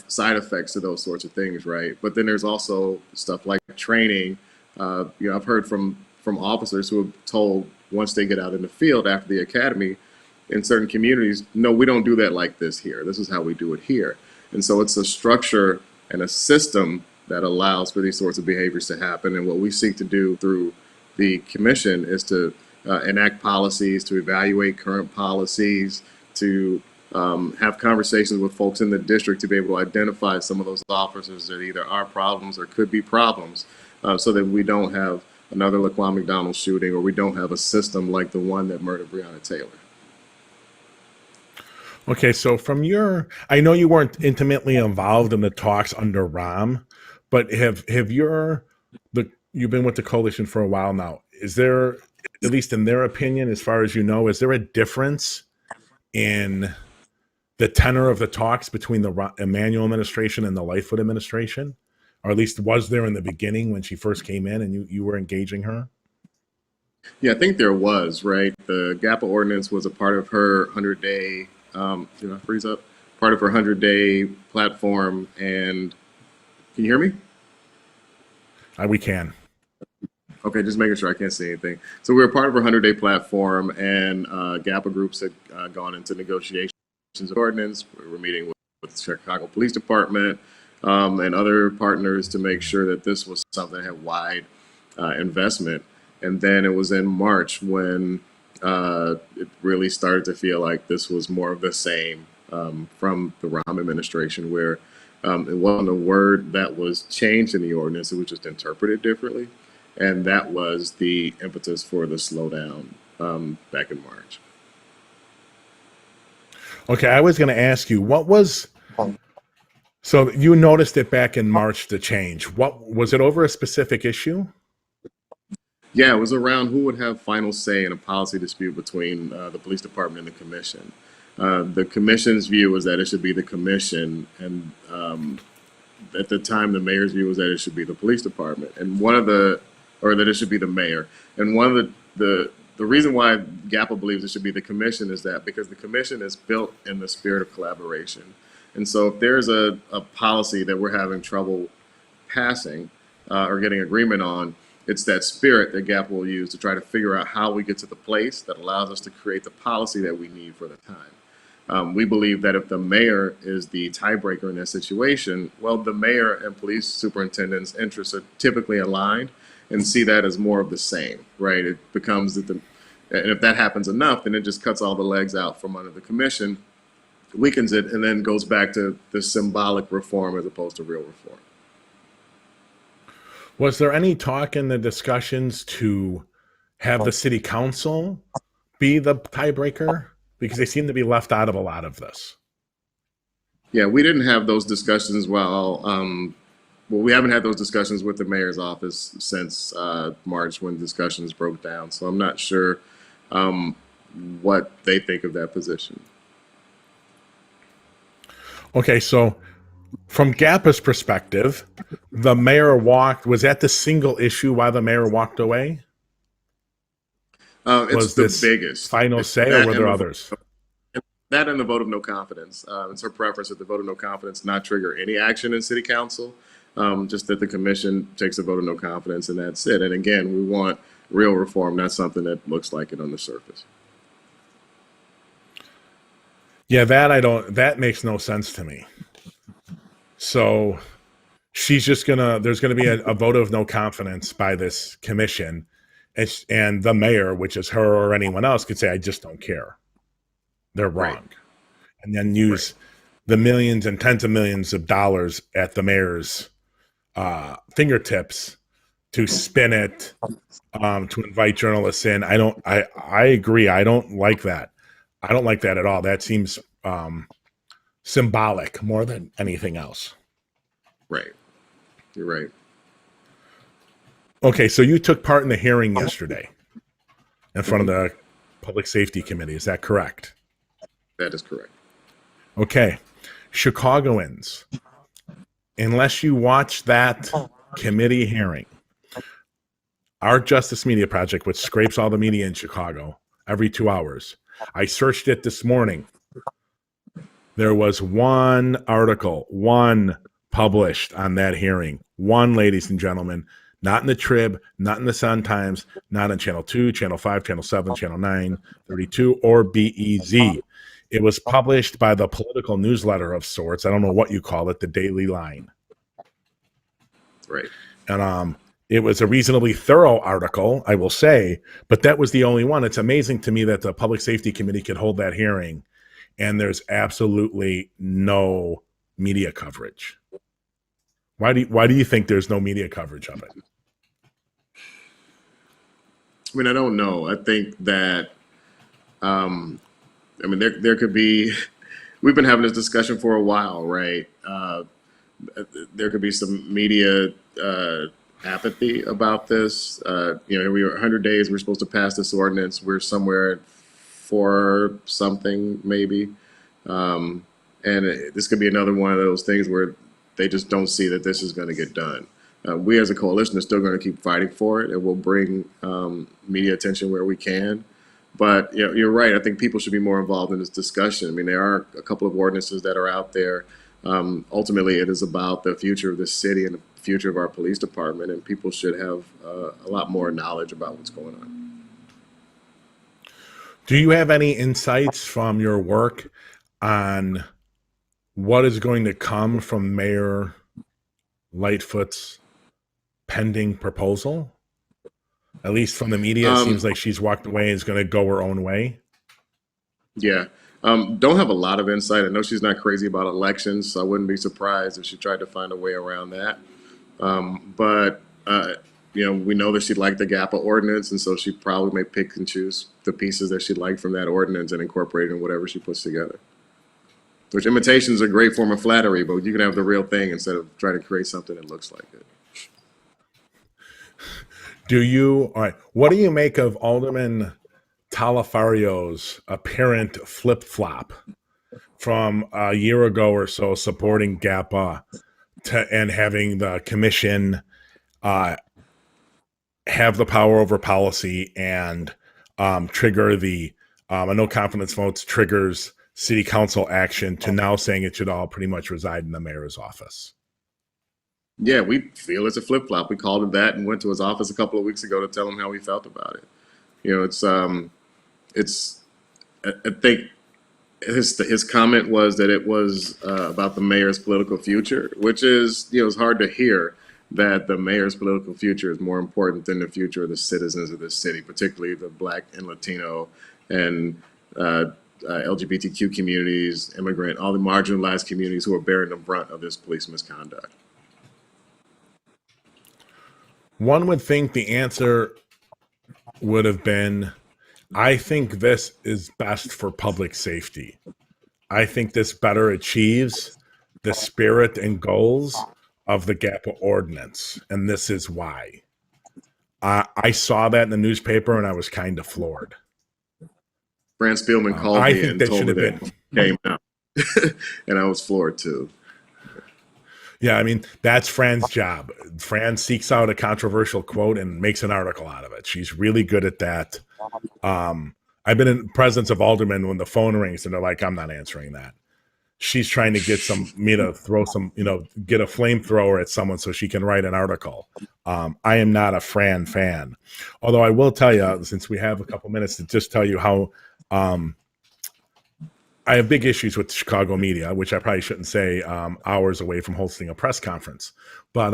side effects to those sorts of things, right? But then there's also stuff like training. I've heard from officers who have told once they get out in the field after the academy in certain communities, no, we don't do that like this here. This is how we do it here. And so it's a structure and a system that allows for these sorts of behaviors to happen. And what we seek to do through the commission is to enact policies, to evaluate current policies, to have conversations with folks in the district to be able to identify some of those officers that either are problems or could be problems, so that we don't have another Laquan McDonald shooting, or we don't have a system like the one that murdered Breonna Taylor. Okay, so I know you weren't intimately involved in the talks under Rahm, but you've been with the coalition for a while now. Is there, at least in their opinion, as far as you know, is there a difference in the tenor of the talks between the Emanuel administration and the Lightfoot administration? Or at least was there in the beginning when she first came in and you were engaging her? Yeah, I think there was, right? The GAPA ordinance was a part of her 100-day, freeze up, part of her 100-day platform. And can you hear me? We can. Okay, just making sure I can't see anything. So we were part of her 100-day platform, and GAPA groups had gone into negotiations of ordinance. We were meeting with the Chicago Police Department and other partners to make sure that this was something that had wide investment. And then it was in March when it really started to feel like this was more of the same from the Rahm administration, where it wasn't a word that was changed in the ordinance, it was just interpreted differently. And that was the impetus for the slowdown back in March. Okay, I was going to ask you, so you noticed it back in March, the change. What was it over a specific issue? Yeah, it was around who would have final say in a policy dispute between the police department and the commission. The commission's view was that it should be the commission, and at the time, the mayor's view was that it should be the police department, and that it should be the mayor. And one of the reason why GAPA believes it should be the commission is that because the commission is built in the spirit of collaboration. And so if there's a policy that we're having trouble passing or getting agreement on, it's that spirit that GAPA will use to try to figure out how we get to the place that allows us to create the policy that we need for the time. We believe that if the mayor is the tiebreaker in that situation, well, the mayor and police superintendent's interests are typically aligned, and see that as more of the same, right? It becomes and if that happens enough, then it just cuts all the legs out from under the commission, weakens it, and then goes back to the symbolic reform as opposed to real reform. Was there any talk in the discussions to have the city council be the tiebreaker? Because they seem to be left out of a lot of this. Yeah, we didn't have those discussions we haven't had those discussions with the mayor's office since March when discussions broke down. So I'm not sure what they think of that position. Okay, so from GAPA's perspective, the mayor was that the single issue why the mayor walked away? It's the biggest. Final say, or were there others? That and the vote of no confidence. It's her preference that the vote of no confidence not trigger any action in city council, just that the commission takes a vote of no confidence, and that's it. And again, we want real reform, not something that looks like it on the surface. Yeah, that makes no sense to me. So there's gonna be a vote of no confidence by this commission, and the mayor, which is her or anyone else, could say, I just don't care. They're Right. wrong. And then Right. use the millions and tens of millions of dollars at the mayor's fingertips to spin it, to invite journalists in. I agree. I don't like that. I don't like that at all. That seems symbolic more than anything else. Right. You're right. Okay, so you took part in the hearing yesterday in front of the Public Safety Committee. Is that correct? That is correct. Okay. Chicagoans, unless you watch that committee hearing, our Justice Media Project, which scrapes all the media in Chicago every 2 hours, I searched it this morning. There was one article, one published on that hearing. One, ladies and gentlemen, not in the Trib, not in the Sun Times, not on Channel 2, Channel 5, Channel 7, Channel 9, 32, or BEZ. It was published by the political newsletter of sorts. I don't know what you call it, the Daily Line. Right. And it was a reasonably thorough article, I will say, but that was the only one. It's amazing to me that the Public Safety Committee could hold that hearing and there's absolutely no media coverage. Why do you think there's no media coverage of it? I mean, I don't know. I think that, I mean, there could be, we've been having this discussion for a while, right? There could be some media apathy about this. We were 100 days, we're supposed to pass this ordinance. We're somewhere at 4 something, maybe. This could be another one of those things where they just don't see that this is going to get done. We as a coalition are still going to keep fighting for it, and we'll bring media attention where we can. But you're right. I think people should be more involved in this discussion. I mean, there are a couple of ordinances that are out there. Ultimately, it is about the future of this city and the future of our police department, and people should have a lot more knowledge about what's going on. Do you have any insights from your work on what is going to come from Mayor Lightfoot's pending proposal? At least from the media, it seems like she's walked away and is going to go her own way. Yeah. Don't have a lot of insight. I know she's not crazy about elections, so I wouldn't be surprised if she tried to find a way around that. We know that she liked the GAPA ordinance, and so she probably may pick and choose the pieces that she liked from that ordinance and incorporate in whatever she puts together. Which imitation is a great form of flattery, but you can have the real thing instead of trying to create something that looks like it. All right, what do you make of Alderman Talafario's apparent flip-flop from a year ago or so supporting GAPA and having the commission have the power over policy and trigger the no confidence votes triggers city council action to now saying it should all pretty much reside in the mayor's office? Yeah, we feel it's a flip-flop. We called him that and went to his office a couple of weeks ago to tell him how we felt about it. I think his comment was that it was about the mayor's political future, which is, it's hard to hear that the mayor's political future is more important than the future of the citizens of this city, particularly the Black and Latino and LGBTQ communities, immigrant, all the marginalized communities who are bearing the brunt of this police misconduct. One would think the answer would have been, I think this is best for public safety. I think this better achieves the spirit and goals of the GAPA ordinance, and this is why. I saw that in the newspaper, and I was kind of floored. Fran Spielman called me and told me that came out, and I was floored too. Yeah, I mean, that's Fran's job. Fran seeks out a controversial quote and makes an article out of it. She's really good at that. I've been in presence of aldermen when the phone rings and they're like, I'm not answering that. she's trying to get me to throw some, get a flamethrower at someone so she can write an article. I am not a Fran fan, although I will tell you, since we have a couple minutes, to just tell you how I have big issues with Chicago media, which I probably shouldn't say hours away from hosting a press conference. But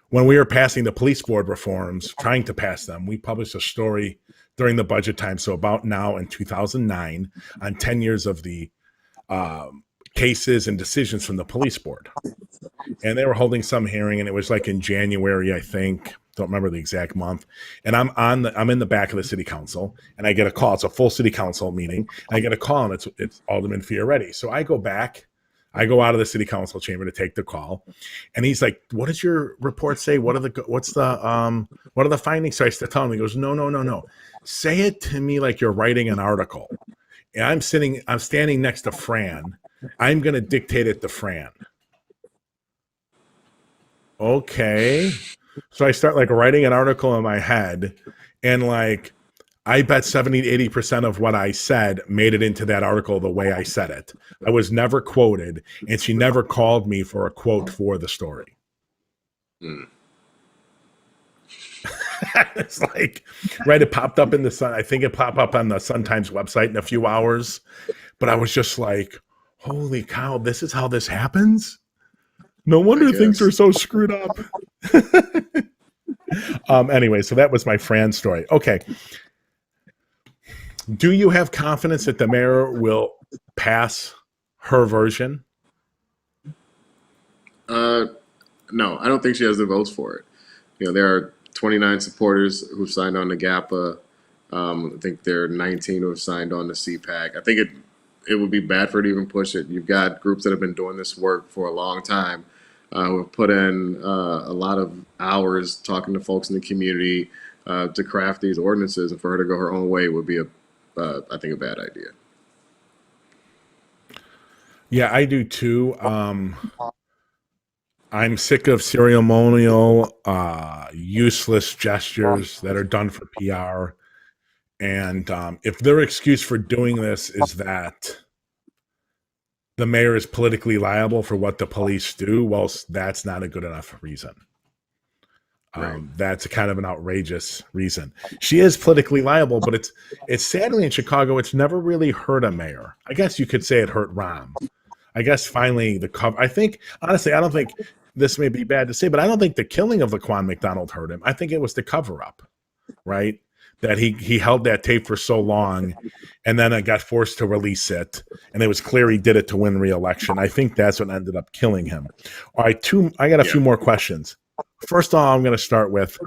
when we were passing the police board reforms, trying to pass them, we published a story during the budget time, so about now in 2009, on 10 years of the cases and decisions from the police board. And they were holding some hearing, and it was like in January, I think. Don't remember the exact month. And I'm in the back of the city council, and I get a call. It's a full city council meeting. And I get a call, and it's Alderman Fioretti. So I go back. I go out of the city council chamber to take the call, and he's like, "What does your report say? What are the findings?" So I tell him. He goes, "No. Say it to me like you're writing an article." And I'm standing next to Fran. I'm going to dictate it to Fran. Okay. So I start like writing an article in my head, and like I bet 70 to 80% of what I said made it into that article the way I said it. I was never quoted, and she never called me for a quote for the story. It's like, right, it popped up in the Sun. I think it popped up on the Sun-Times website in a few hours. But I was just like, holy cow, this is how this happens? No wonder things are so screwed up. Anyway, so that was my Fran story. Okay. Do you have confidence that the mayor will pass her version? No, I don't think she has the votes for it. There are 29 supporters who've signed on to GAPA. I think there are 19 who have signed on to CPAC. I think it would be bad for her to even push it. You've got groups that have been doing this work for a long time, who have put in a lot of hours talking to folks in the community to craft these ordinances, and for her to go her own way would be I think, a bad idea. Yeah, I do too. I'm sick of ceremonial, useless gestures that are done for PR. And if their excuse for doing this is that the mayor is politically liable for what the police do, well, that's not a good enough reason. Right. That's kind of an outrageous reason. She is politically liable, but it's sadly in Chicago, it's never really hurt a mayor. I guess you could say it hurt Rahm. I guess finally I think, honestly, I don't think, this may be bad to say, but I don't think the killing of Laquan McDonald hurt him. I think it was the cover up, right? That he held that tape for so long, and then I got forced to release it, and it was clear he did it to win re-election. I think that's what ended up killing him. All right, I got a few more questions. First of all, I'm going to start with,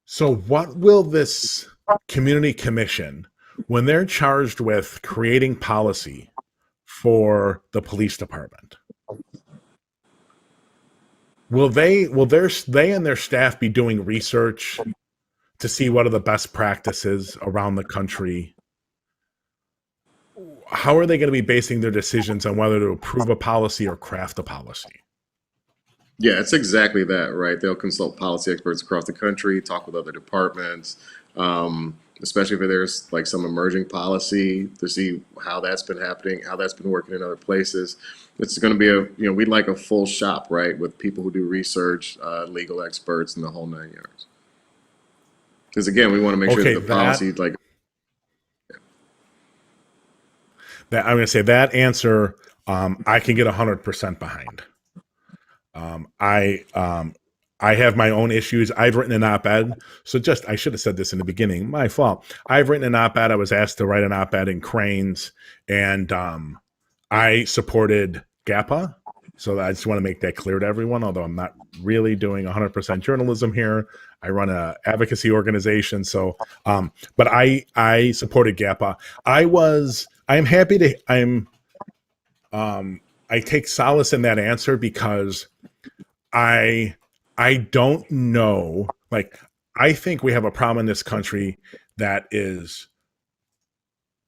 so what will this community commission, when they're charged with creating policy for the police department, will they and their staff be doing research to see what are the best practices around the country? How are they going to be basing their decisions on whether to approve a policy or craft a policy? Yeah, it's exactly that, right? They'll consult policy experts across the country, talk with other departments, especially if there's like some emerging policy, to see how that's been happening, how that's been working in other places. It's going to be we'd like a full shop, right, with people who do research, legal experts, and the whole 9 yards. Because again, we want to make sure that the policy, like, that I'm going to say that answer, I can get 100% behind. I have my own issues. I've written an op-ed. So I should have said this in the beginning. My fault. I've written an op-ed. I was asked to write an op-ed in Crain's, and I supported GAPA. So I just want to make that clear to everyone, although I'm not really doing 100% journalism here. I run an advocacy organization. So, but I supported GAPA. I take solace in that answer because I don't know, like, I think we have a problem in this country that is,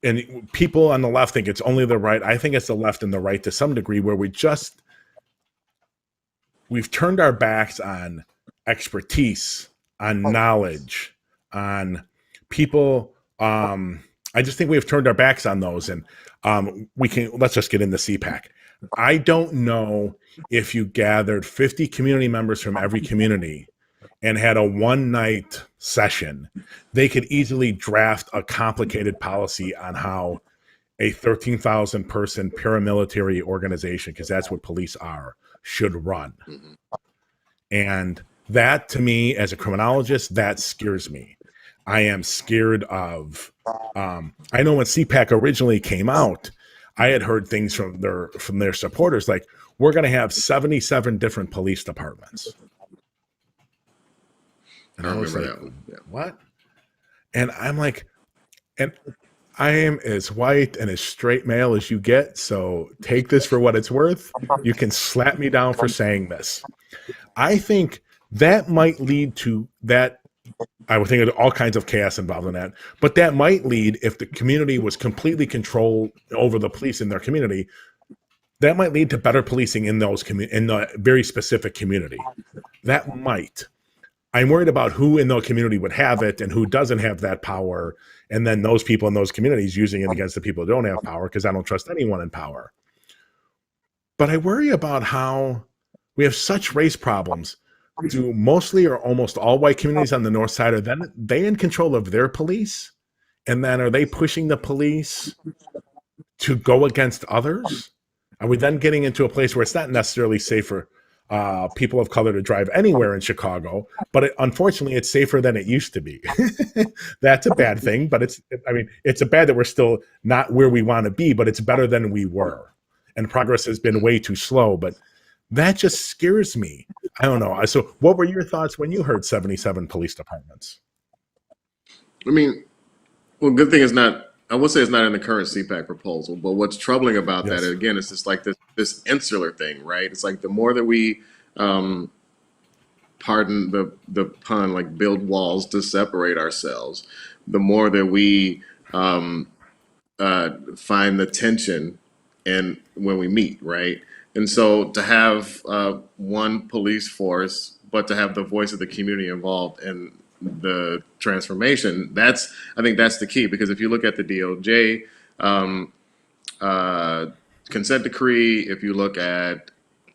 and people on the left think it's only the right. I think it's the left and the right to some degree, where we've turned our backs on expertise, on knowledge, on people I just think we have turned our backs on those, and let's just get into CPAC. I don't know if you gathered 50 community members from every community and had a one night session, they could easily draft a complicated policy on how a 13,000 person paramilitary organization, because that's what police are, should run. Mhm. And that, to me, as a criminologist, that scares me. I am scared of. I know when CPAC originally came out, I had heard things from their supporters like, "We're going to have 77 different police departments," and I I was remember like, that one. Yeah. "What?" And I'm like, and I am as white and as straight male as you get, so take this for what it's worth. You can slap me down for saying this. I think that might lead to that. I would think of all kinds of chaos involved in that, but that might lead, if the community was completely controlled over the police in their community, that might lead to better policing in in the very specific community. That might. I'm worried about who in the community would have it and who doesn't have that power, and then those people in those communities using it against the people who don't have power, because I don't trust anyone in power. But I worry about how we have such race problems. Do mostly or almost all white communities on the north side, are then they in control of their police? And then are they pushing the police to go against others? Are we then getting into a place where it's not necessarily safe for people of color to drive anywhere in Chicago, but unfortunately it's safer than it used to be? That's a bad thing, but it's a bad that we're still not where we want to be, but it's better than we were. And progress has been way too slow, but that just scares me. I don't know. So what were your thoughts when you heard 77 police departments? I mean, well, good thing is not. I would say it's not in the current CPAC proposal, but what's troubling about that, Yes. again, it's just like this insular thing, right? It's like the more that we, um, pardon the pun, like build walls to separate ourselves, the more that we find the tension and when we meet, right? And so to have one police force, but to have the voice of the community involved in the transformation, I think that's the key. Because if you look at the DOJ um, uh, consent decree, if you look at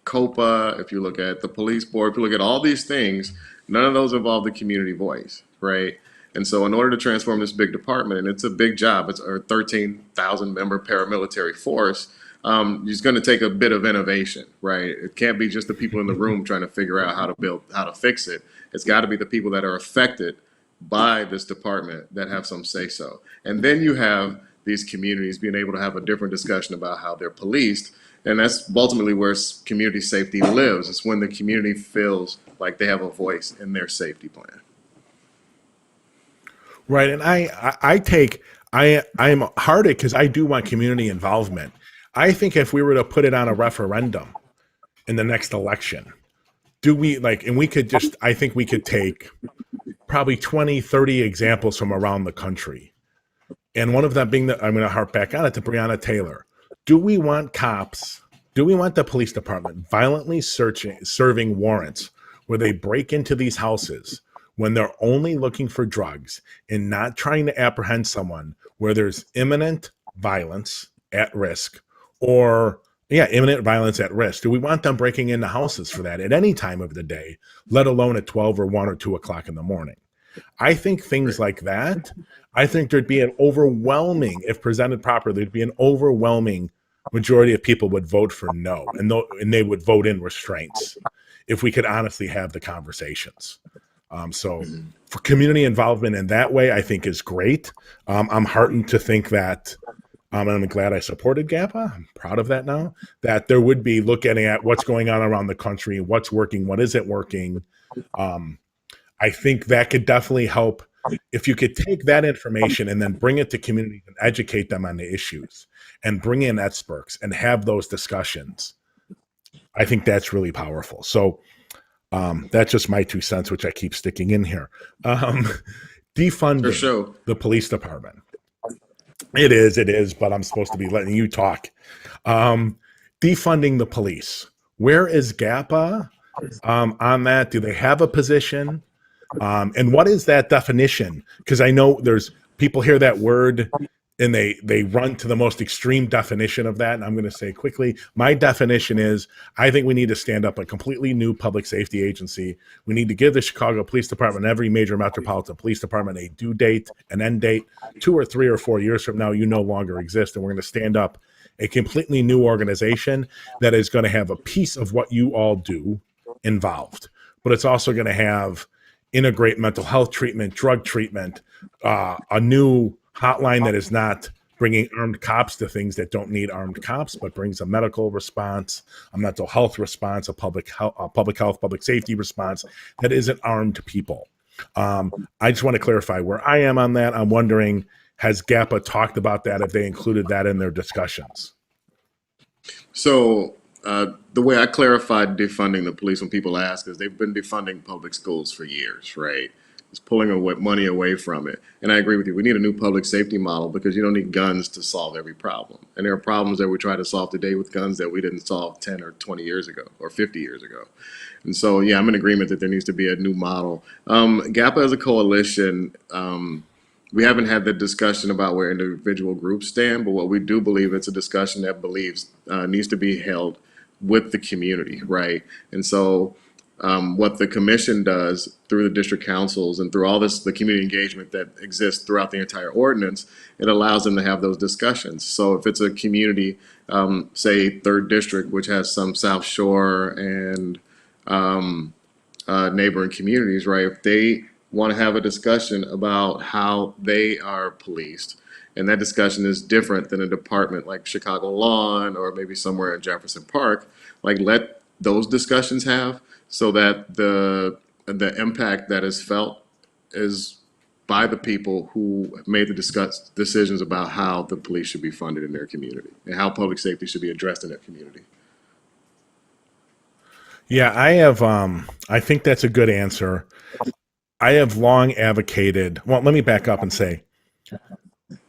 COPA, if you look at the police board, if you look at all these things, none of those involve the community voice, right? And so, in order to transform this big department, and it's a big job, it's a 13,000 member paramilitary force. It's going to take a bit of innovation, right? It can't be just the people in the room trying to figure out how to fix it. It's got to be the people that are affected by this department that have some say so. And then you have these communities being able to have a different discussion about how they're policed. And that's ultimately where community safety lives. It's when the community feels like they have a voice in their safety plan. Right. And I'm hearted because I do want community involvement. I think if we were to put it on a referendum in the next election, I think we could take probably 20, 30 examples from around the country. And one of them being that I'm going to harp back on it to Breonna Taylor. Do we want the police department violently serving warrants where they break into these houses when they're only looking for drugs and not trying to apprehend someone where there's imminent violence at risk imminent violence at risk? Do we want them breaking into houses for that at any time of the day, let alone at 12 or 1 or 2 o'clock in the morning? I think things like that, I think there'd be if presented properly, there'd be an overwhelming majority of people would vote for no, and they would vote in restraints if we could honestly have the conversations. So for community involvement in that way, I think is great. I'm heartened to think that, and I'm glad I supported GAPA. I'm proud of that now, that there would be looking at what's going on around the country, what's working, what isn't working. I think that could definitely help if you could take that information and then bring it to communities and educate them on the issues and bring in experts and have those discussions. I think that's really powerful. So that's just my 2 cents, which I keep sticking in here. Defunding the police department. It is, but I'm supposed to be letting you talk. Defunding the police. Where is GAPA on that? Do they have a position? And what is that definition? Because I know there's people hear that word and they run to the most extreme definition of that. And I'm going to say quickly, my definition is I think we need to stand up a completely new public safety agency. We need to give the Chicago Police Department, every major metropolitan police department, a due date, an end date. 2 or 3 or 4 years from now, you no longer exist. And we're going to stand up a completely new organization that is going to have a piece of what you all do involved. But it's also going to have integrate mental health treatment, drug treatment, a new hotline that is not bringing armed cops to things that don't need armed cops, but brings a medical response, a mental health response, a public health, public safety response that isn't armed people. I just want to clarify where I am on that. I'm wondering, has GAPA talked about that? Have they included that in their discussions? So the way I clarified defunding the police when people ask is they've been defunding public schools for years, right? It's pulling money away from it. And I agree with you. We need a new public safety model because you don't need guns to solve every problem. And there are problems that we try to solve today with guns that we didn't solve 10 or 20 years ago or 50 years ago. And so, yeah, I'm in agreement that there needs to be a new model. GAPA as a coalition, we haven't had the discussion about where individual groups stand, but what we do believe it's a discussion that needs to be held with the community, right? And so what the commission does through the district councils and through all the community engagement that exists throughout the entire ordinance, it allows them to have those discussions. So if it's a community, say 3rd District, which has some South Shore and neighboring communities, right? If they want to have a discussion about how they are policed, and that discussion is different than a department like Chicago Lawn or maybe somewhere in Jefferson Park, like let those discussions have so that the impact that is felt is by the people who made the decisions about how the police should be funded in their community and how public safety should be addressed in their community. Yeah, I think that's a good answer. I have long advocated, well, let me back up and say,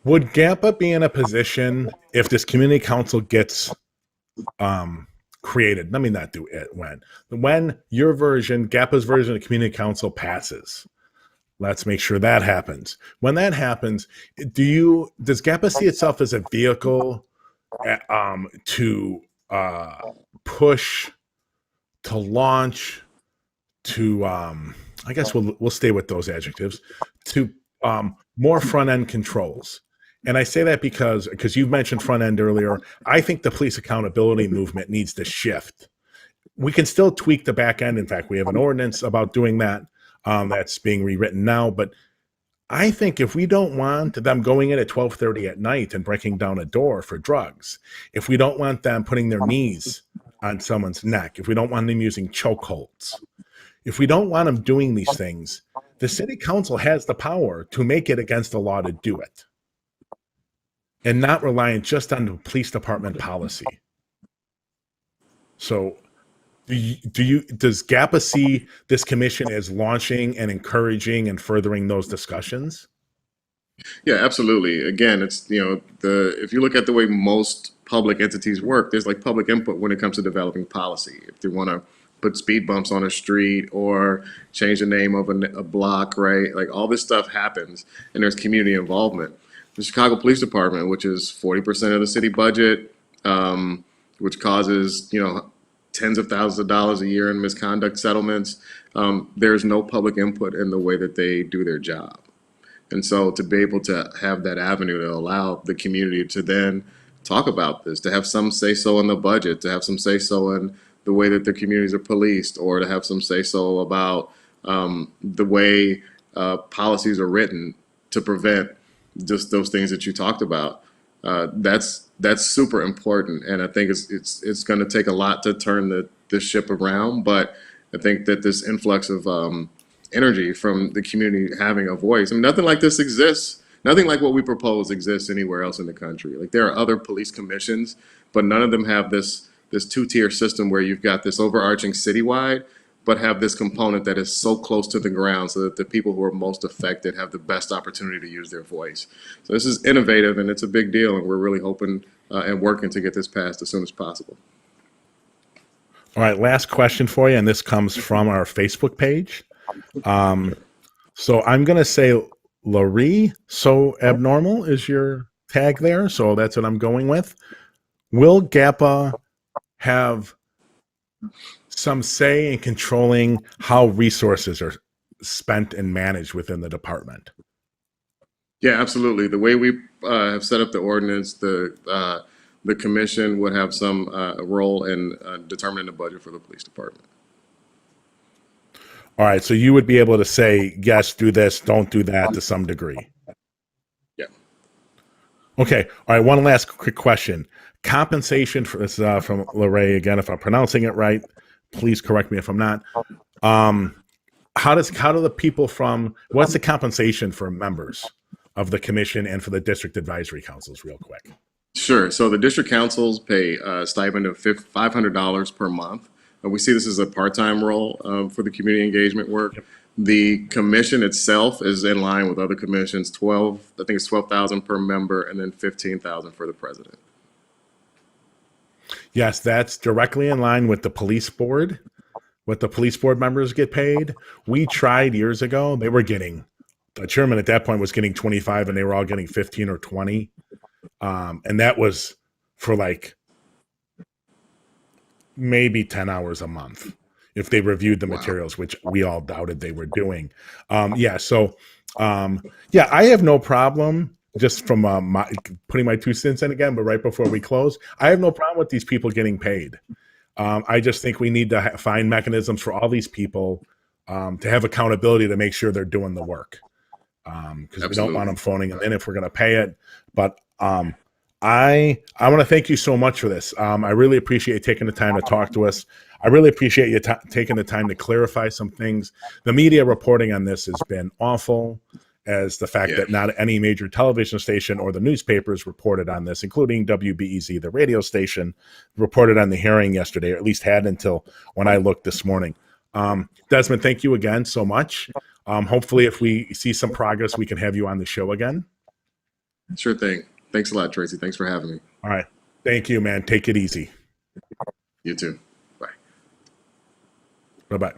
would GAPA be in a position if this community council gets created? Let me not do it when your version, GAPA's version of community council passes. Let's make sure that happens. When that happens, does GAPA see itself as a vehicle to push, to launch, to I guess we'll stay with those adjectives, to more front end controls? And I say that because you've mentioned front end earlier. I think the police accountability movement needs to shift. We can still tweak the back end. In fact, we have an ordinance about doing that that's being rewritten now. But I think if we don't want them going in at 12:30 at night and breaking down a door for drugs, if we don't want them putting their knees on someone's neck, if we don't want them using chokeholds, if we don't want them doing these things, the city council has the power to make it against the law to do it, and not reliant just on the police department policy. So does GAPA see this commission as launching and encouraging and furthering those discussions? Yeah, absolutely. Again, it's, if you look at the way most public entities work, there's like public input when it comes to developing policy. If they want to put speed bumps on a street or change the name of a block, right? Like all this stuff happens and there's community involvement. The Chicago Police Department, which is 40% of the city budget, which causes, tens of thousands of dollars a year in misconduct settlements, there's no public input in the way that they do their job. And so to be able to have that avenue to allow the community to then talk about this, to have some say so in the budget, to have some say so in the way that the communities are policed, or to have some say so about the way policies are written to prevent just those things that you talked about. That's super important, and I think it's going to take a lot to turn the ship around. But I think that this influx of energy from the community having a voice. I mean, nothing like this exists. Nothing like what we propose exists anywhere else in the country. Like there are other police commissions, but none of them have this two-tier system where you've got this overarching citywide, but have this component that is so close to the ground so that the people who are most affected have the best opportunity to use their voice. So this is innovative and it's a big deal, and we're really hoping and working to get this passed as soon as possible. All right, last question for you, and this comes from our Facebook page. So I'm going to say Laurie So Abnormal is your tag there, so that's what I'm going with. Will GAPA have some say in controlling how resources are spent and managed within the department? Yeah, absolutely. The way we have set up the ordinance, the commission would have some role in determining the budget for the police department. All right, so you would be able to say, yes, do this, don't do that to some degree. Yeah. Okay. All right. One last quick question. Compensation for this from Lorraine again. If I'm pronouncing it right, please correct me if I'm not. How do the people from what's the compensation for members of the commission and for the district advisory councils, real quick? Sure. So the district councils pay a stipend of $500 per month. We see this as a part-time role for the community engagement work. Yep. The commission itself is in line with other commissions. I think it's 12,000 per member, and then 15,000 for the president. Yes, that's directly in line with the police board. What the police board members get paid. We tried years ago. They were getting the chairman at that point was getting 25, and they were all getting 15 or 20, and that was for like maybe 10 hours a month if they reviewed the materials, which we all doubted they were doing. So I have no problem just from putting my 2 cents in again, but right before we close, I have no problem with these people getting paid. I just think we need to find mechanisms for all these people to have accountability to make sure they're doing the work. Because we don't want them phoning them in if we're going to pay it. But I want to thank you so much for this. I really appreciate you taking the time to talk to us. I really appreciate you taking the time to clarify some things. The media reporting on this has been awful, as the fact that not any major television station or the newspapers reported on this, including WBEZ, the radio station, reported on the hearing yesterday, or at least had until when I looked this morning. Desmond, thank you again so much. Hopefully, if we see some progress, we can have you on the show again. Sure thing. Thanks a lot, Tracy. Thanks for having me. All right. Thank you, man. Take it easy. You too. Bye. Bye-bye.